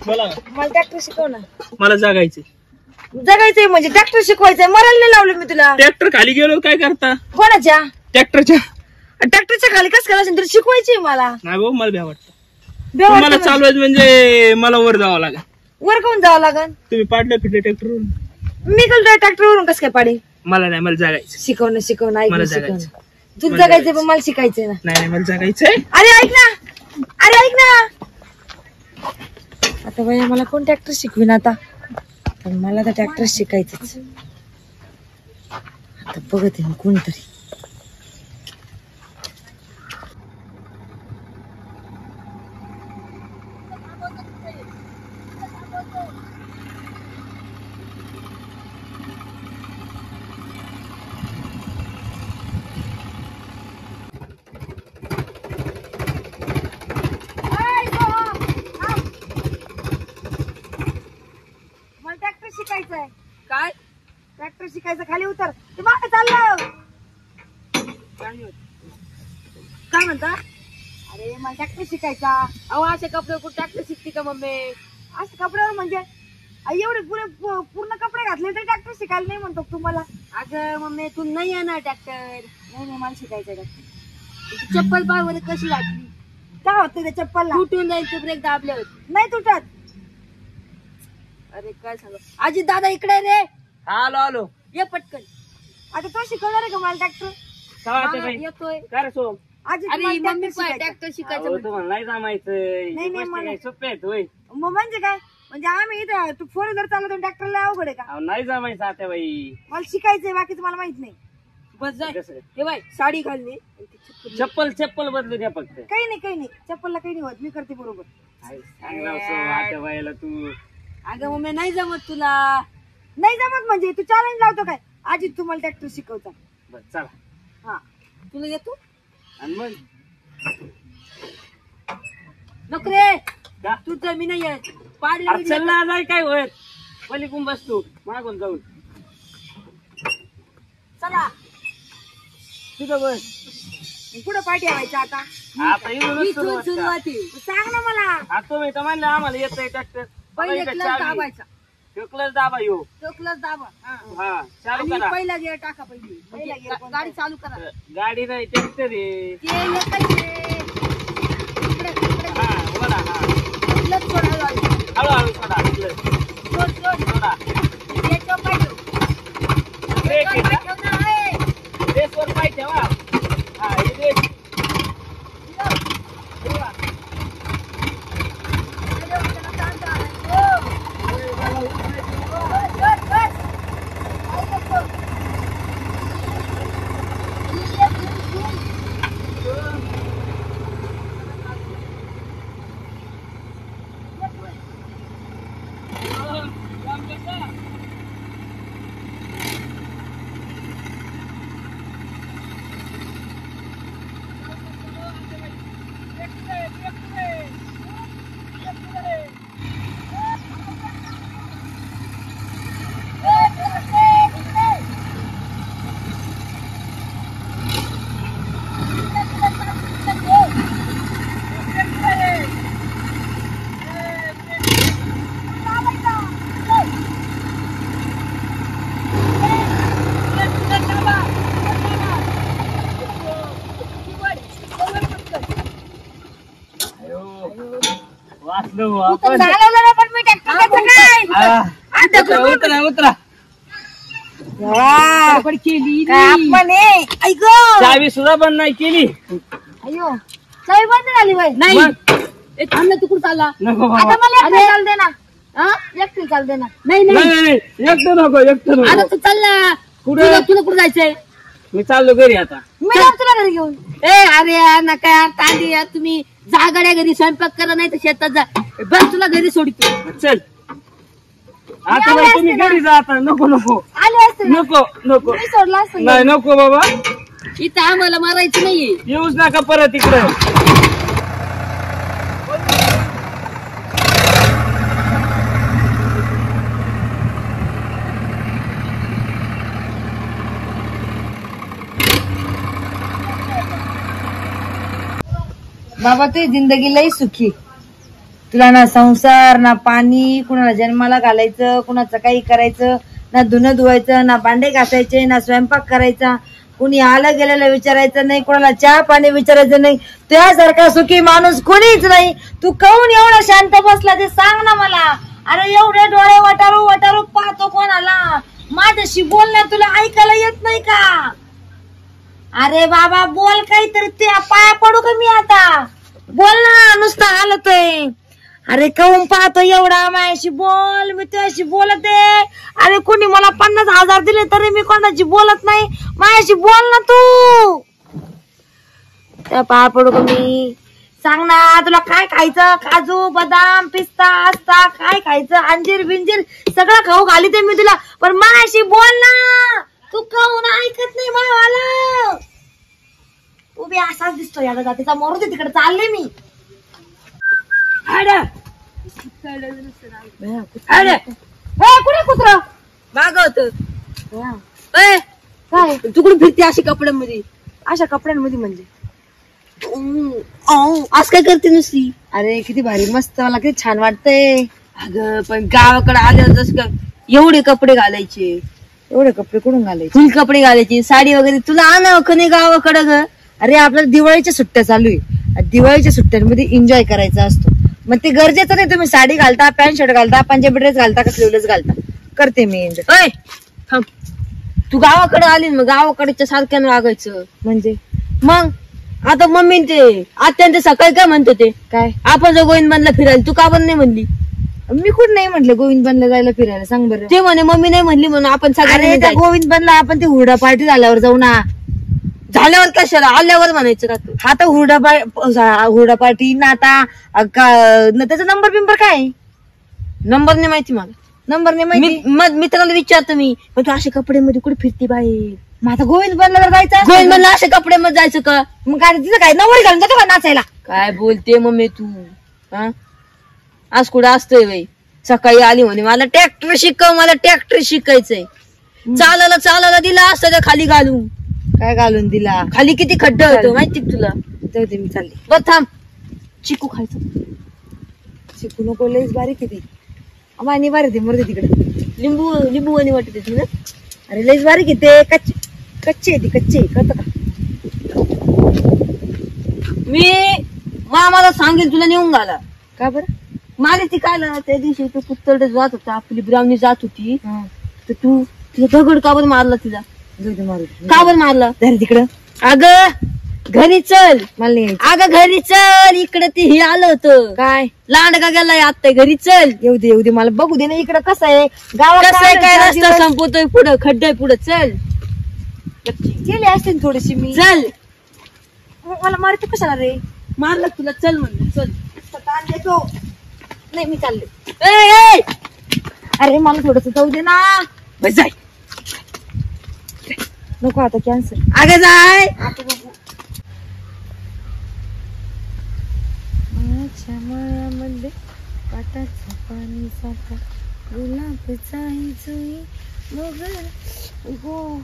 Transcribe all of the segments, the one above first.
बोला. मला ट्रॅक्टर शिकव ना. मला जगायचंय. जगायचंय म्हणजे ट्रॅक्टर शिकवायचंय. मरायला नाही लावलं मी तुला. ट्रॅक्टर खाली गेलो काय करता? कोणाच्या? ट्रॅक्टरच्या. ट्रॅक्टरच्या खाली कस करायचं तुला? शिकवायची मला. नाही भाऊ मला भ्या वाटतं. मला चालवायचं म्हणजे मला वर जावं लागेल. वर कोण जावं लागेल? तुम्ही पाडलं फिरले ट्रॅक्टरवरून. मी कल ट्रॅक्टरवरून कसं काय पाडे? मला नाही, मला जगायचं. शिकवणं शिकवणं ऐक मला शिकवणं. जगायचं. तुला जगायचंय पण मला शिकायचंय ना. नाही मला जगायचंय. अरे ऐक ना, अरे ऐक ना. आता बाया मला कोण ट्रॅक्टर शिकवीन आता? पण मला तर ट्रॅक्टर शिकायचंच. आता बघते मी कोणतरी. शिकायचंय काय? ट्रॅक्टर शिकायचं. खाली उतर. ते मागे चाललं. काय म्हणता? अरे मला ट्रॅक्टर शिकायचा. अहो असे कपडे कुठे ट्रॅक्टर शिकते का मम्मी? असे कपड्यावर म्हणजे एवढे पूर्ण कपडे घातले तरी ट्रॅक्टर शिकायला नाही म्हणतो तुम्हाला? अगं मम्मी तू नाही येणार ट्रॅक्टर. नाही नाही मला शिकायचं ट्रॅक्टर. चप्पल पाय कशी घातली? काय होतं त्या चप्पलला? तुटून जायचं ब्रेक दाबले होते. नाही तुटत. अरे काय सांग आजी. दादा इकडे रे. आलो आलो. ये पटकन. आता तो शिकवणार आहे का मला ट्रॅक्टर? येतोय. काय रे सोम? आजी मम्मी ट्रॅक्टर शिकायचं. तुम्हाला नाही जमायचं. नाही मला सोपे आहेत होय. मग म्हणजे काय? म्हणजे आम्ही इथं तू 4 व्हीलर चालवतो ट्रॅक्टरला अवघड आहे का? नाही जमायचं आता बाई. मला शिकायचंय. बाकीचं मला माहित नाही. बस जाय. हे बाई साडी घालली. चप्पल बदलू द्या फक्त. काही नाही काही नाही. चप्पलला काही नाही होत. मी करते बरोबर. तू. अगं मम्मी नाही जमत तुला. नाही जमत म्हणजे तू चॅलेंज लावतो काय? आजी तुम्हाला ट्रॅक्टर शिकवता. बस चला. हा तुला येतो? आणि मग नको रे. तू तर मी नाही येत. पाडलं चलला नाही काय होत. पलीकडून बस तू. मागून जाऊन चला. तिथं बस. कुठं पाठी व्हायचं आता? आता इथून सुरुवाती सांग ना मला. आता मी तर म्हणलं आम्हाला येतंय ट्रॅक्टर. पहिले क्लच दाबायचा. क्लच दाबा येऊ. तो क्लच दाबा. हा चालू करा. पहिला गिअर टाका. पहिला गिअर गाडी चालू करा. गाडी नाही ट्रॅक्टर आहे. ते येतंय. हा वडा. हा क्लच सोडा. हळूहळू सोडा. क्लच सोडा. याच्या पाहिजे. ब्रेक आहे. रेसवर पाय ठेवा. हा हे रेस. चावी सुद्धा बंद नाही केली. अयो चावी बंद झाली बाई. नाही थांब ना. तू कुठं चालला? नको आता मला एकटं चाल दे ना. एकटं चाल दे ना. नाही नाही एकटं नको. आता तू चालला कुठं? तुला कुठं जायचंय? मी चाललो घरी आता. मी तुला घरी घेऊन. अरे नका तांदी. तुम्ही जा गाड्या घरी. स्वयंपाक करा नाही तर शेतात जा. बस तुला घरी सोडतो. चल आता तुम्ही घरी जा आता. नको आले असते. नको मी सोडला असतं. नाही नको बाबा. इथं आम्हाला मारायचं नाहीये. येऊच नका परत इकडे. बाबा तुझी जिंदगी लई सुखी. तुला ना संसार ना पाणी, कुणाला जन्माला घालायचं, कुणाचं काही करायचं, ना धुणं धुवायचं, ना भांडे घासायचे, ना स्वयंपाक करायचा, कुणी आलं गेलेलं विचारायचं नाही, कोणाला चहा पाणी विचारायचं नाही. त्यासारखा सुखी माणूस कोणीच नाही. तू काहून एवढा शांत बसला ते सांग ना मला. अरे एवढे डोळे वटारू वटारू पाहतो कोणाला? माझ्याशी बोल ना, तुला ऐकायला येत नाही का? अरे बाबा बोल काहीतरी, ते पाया पडू का मी आता? बोल ना, नुसतं हालतोय. अरे काहून पाहतो एवढा? माझ्याशी बोल, मी तुझ्याशी बोलत आहे. अरे कोणी मला 50,000 दिले तरी मी कोणाची बोलत नाही. माझ्याशी बोल ना तू. त्या पाया पडू का मी? सांग ना, तुला काय खायचं? काजू बदाम पिस्ता आस्ता काय खायचं? अंजीर बिंजीर सगळं खाऊ घालीते मी तुला, पण माझ्याशी बोल ना. तू काहून ऐकत नाही भावाला? तू बी असाच दिसतोय आता जातीचा. मरू दे तिकडे, चालले मी. कुठे कुत्र मागवत काय? तू कुठे फिरते अशी कपड्यांमध्ये? अशा कपड्यांमध्ये म्हणजे आज काय करते नुसती? अरे किती भारी मस्त, मला किती छान वाटतंय. अगं पण गावाकडे आल्यावर जसं का एवढे कपडे घालायचे, एवढे कपडे कुठून घालायचे? फुल कपडे घालायचे, साडी वगैरे. तुला आणावं का नाही गावाकडं ग? अरे आपल्याला दिवाळीच्या सुट्ट्या चालू आहे. दिवाळीच्या सुट्ट्यांमध्ये एन्जॉय करायचा असतो, मग ते गरजेचं नाही तुम्ही साडी घालता, पॅन्ट शर्ट घालता, पंजाबी ड्रेस घालता का स्लीवलेस घालता. करते मी एन्जॉय. थांब, तू गावाकडे आली मग गावाकडच्या सारख्यानं वागायचं. म्हणजे मग आता मम्मी ते आत्यांचे सकाळी काय म्हणतो ते, काय आपण जो गोविंदबानला फिरायला, तू का पण नाही म्हणली? मी कुठं नाही म्हटलं गोविंदबानला जायला फिरायला, सांग बरं. ते म्हणे मम्मी नाही म्हणली म्हणून आपण अरे सगळ्यांनी त्या गोविंदबानला आपण ते हुरडा पार्टी झाल्यावर जाऊ ना. झाल्यावर कशाला, आल्यावर म्हणायचं का तू? हा तर हुरडा पार्टी ना. आता त्याचा नंबर बिंबर काय? नंबर नाही माहिती मला. नंबर नाही माहिती. मित्राला विचारतो मी, पण तू अशा कपडे मध्ये कुठे फिरती बाहेर? मग आता गोविंदबानला जर जायचं असेल गोविंदबानला अशा कपडे मध्ये जायचं का? मग काय तिथं काय नवरी घालून जातो का नाचायला? काय बोलते मम्मी तू? हा, आज कुठं असतोय बाई? सकाळी आली म्हणे मला ट्रॅक्टर शिकव, मला ट्रॅक्टर शिकायचंय. चालायला दिला असतं त्या खाली घालून. काय घालून दिला? खाली किती खड्डा होतं माहिती तुला? जाऊ दे, मी चालली. बघ थांब, चिकू खायचं. शिकू नको, लईच बारीक किती आणि बारीक मरते तिकडे. लिंबू आणि वाटते ती ना. अरे लईच बारीक येते, कच्चे आहे ती, कच्चे कळत का? मी मामाला सांगेल तुला नेऊन घाला. का बरं? मारे ती काय त्या दिवशी तू पुतळ जात होता, आपली ब्राह्मणी जात होती, तर तू तिला दगड का बरं मारला? तिला का बरं मारला? तिकडं. अगं घरी चल. मला नाही. अगं घरी चल, इकडे ती हे आलं होतं. काय लांडगा गेलाय आता, घरी चल. येऊ दे मला बघू दे ना इकडं कसं आहे गावात. कसं आहे काय? रस्ता संपवतोय, पुढं खड्डा आहे, पुढं चल. गेले असते थोडीशी मी. चल. मला मारते कशाला रे? मारलं तुला, चल म्हणलं, चल. ताण देतो. नाही मी चालले. ए अरे मला थोडस जाऊ दे ना. बस जाय. नको आता, कॅन्सर. अगं जाय. माझ्या माळ्यामध्ये पाटाचं पाणी साठा, गुलाबचा जुई मोगरा गो.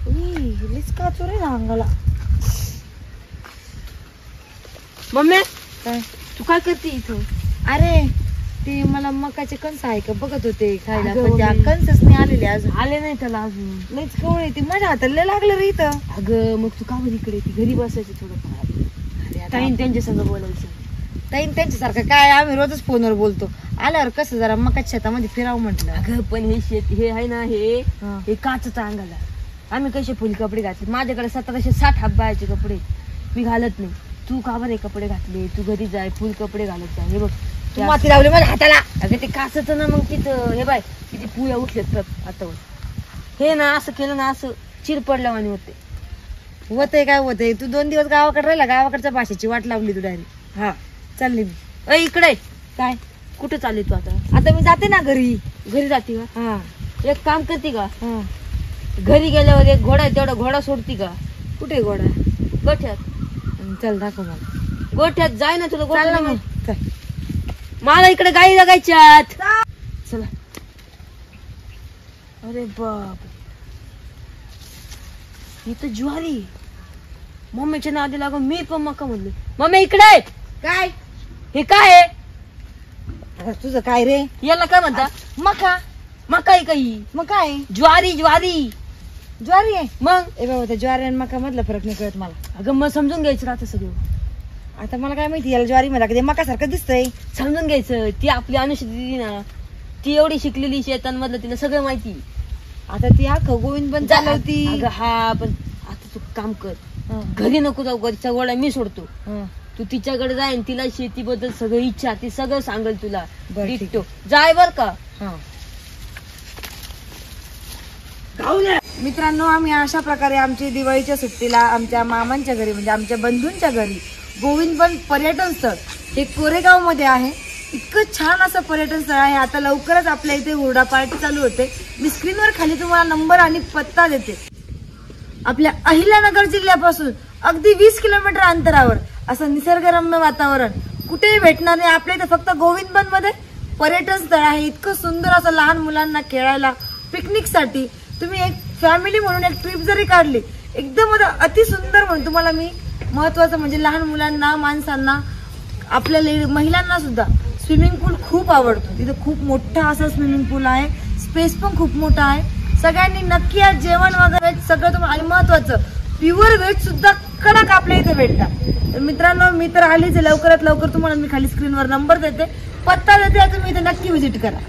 हिलीच का चोरे ना अंगाला. मम्मी काय तू काय करते इथं? अरे ते मला मकाचे कणस आहे का बघत होते खायला, अगं पण त्या मम्मी. कणसच नाही आलेले अजून. आले नाही त्याला अजून. लईच कवळ येते माझ्या हाताला, लागलं रे इथं. अगं मग तू का बरं इकडे येते? घरी बसायचं थोडं. अरे आता ताईन त्यांच्या संग बोलायचं. ताईन त्यांच्यासारखं काय, आम्ही रोजच फोनवर बोलतो. आल्यावर कसं जरा मकाच्या शेतामध्ये फिरावं म्हटलं. अगं पण हे शेत हे आहे ना, हे काचचं अंगाला. आम्ही कसे फुल कपडे घातले? माझ्याकडे 1760 हब्बायचे कपडे, मी घालत नाही. तू का बरं हे कपडे घातले? तू घरी जाय, फुल कपडे घालत जाय. हे बघ तू माती लावली माझ्या हाताला. अगं ते काचचं ना, मग तिथं हे बाय किती पुया उठलेत आता. हे ना असं केलं ना, असं चिर पडल्यावानी होते. होतंय काय होतंय? तू 2 दिवस गावाकडे राहिला, गावाकडच्या भाषेची वाट लावली तू डायरेक्ट. हा चालली मी. इकडे काय कुठे चालली तू आता? आता मी जाते ना घरी. घरी जाते का? हा एक काम करते का? हा. घरी गेल्यावर एक घोडा आहे, तेवढा घोडा सोडती का? कुठे गोडा? गोठ्यात. चल दाखव मला. गोठ्यात जाय ना, तुला चाल गोठ्यात ना नाही. मग. चल. मला इकडे गाई जगायच्यात. चला. अरे बाप, ही तर ज्वारी. मम्मीच्या नादी लागून मी पण मका म्हणले. मम्मी इकडे काय हे काय आहे? आता तुझं काय रे? याला काय म्हणता? मका. मका आहे काही? मग काय? ज्वारी ज्वारी. ज्वारी आहे. मग ए बाबा, त्या ज्वारी आणि मका मधला फरक नाही कळत मला. अगं मग समजून घ्यायचं राहतं सगळं. आता मला काय माहिती, याला ज्वारी मला कधी मका सारखं दिसतंय. समजून घ्यायचं. ती आपली अनुषा दिदी ना, ती एवढी शिकलेली शेतांमधलं, तिला सगळं माहिती. आता ती गोविंद पण चालवती. अगं हा, पण आता तू काम कर, घरी नको जाऊ, घरच्या गोळ्या मी सोडतो. तू तिच्याकडे जाय आणि तिला शेतीबद्दल सगळं इच्छा, ती सगळं सांगेल तुला. बरं, ठीक डिट्टो. जाय बर का. मित्रांनो, आम्ही अशा प्रकारे आमची दिवाळीच्या सुट्टीला आमच्या मामांच्या घरी म्हणजे आमच्या बंधूंच्या घरी गोविंद बन पर्यटन स्थळ हे कोरेगाव मध्ये आहे. इतकं छान असं पर्यटन स्थळ आहे. आता लवकरच आपल्या इथे हुरडा पार्टी चालू होते. मी स्क्रीनवर खाली तुम्हाला नंबर आणि पत्ता देते. आपल्या अहिल्यानगर जिल्ह्यापासून अगदी 20 किलोमीटर अंतरावर असं निसर्गरम्य वातावरण कुठेही भेटणार नाही. आपल्या इथे फक्त गोविंद बन मध्ये पर्यटन स्थळ आहे. इतकं सुंदर असं लहान मुलांना खेळायला पिकनिक साठी तुम्ही एक फॅमिली म्हणून एक ट्रिप जरी काढली, एकदम अति सुंदर म्हणून तुम्हाला मी महत्वाचं म्हणजे लहान मुलांना, माणसांना, आपल्या महिलांना सुद्धा स्विमिंग पूल खूप आवडतो. तिथे खूप मोठा असा स्विमिंग पूल आहे. स्पेस पण खूप मोठा आहे. सगळ्यांनी नक्की आज जेवण वगैरे सगळं तुम्हाला, आणि महत्वाचं प्युअर व्हेज सुद्धा कडक आपल्या इथे भेटतात. तर मित्रांनो, मी तर आलीच, लवकरात लवकर तुम्हाला मी खाली स्क्रीनवर नंबर देते, पत्ता देते, तुम्ही इथे नक्की व्हिजिट करा.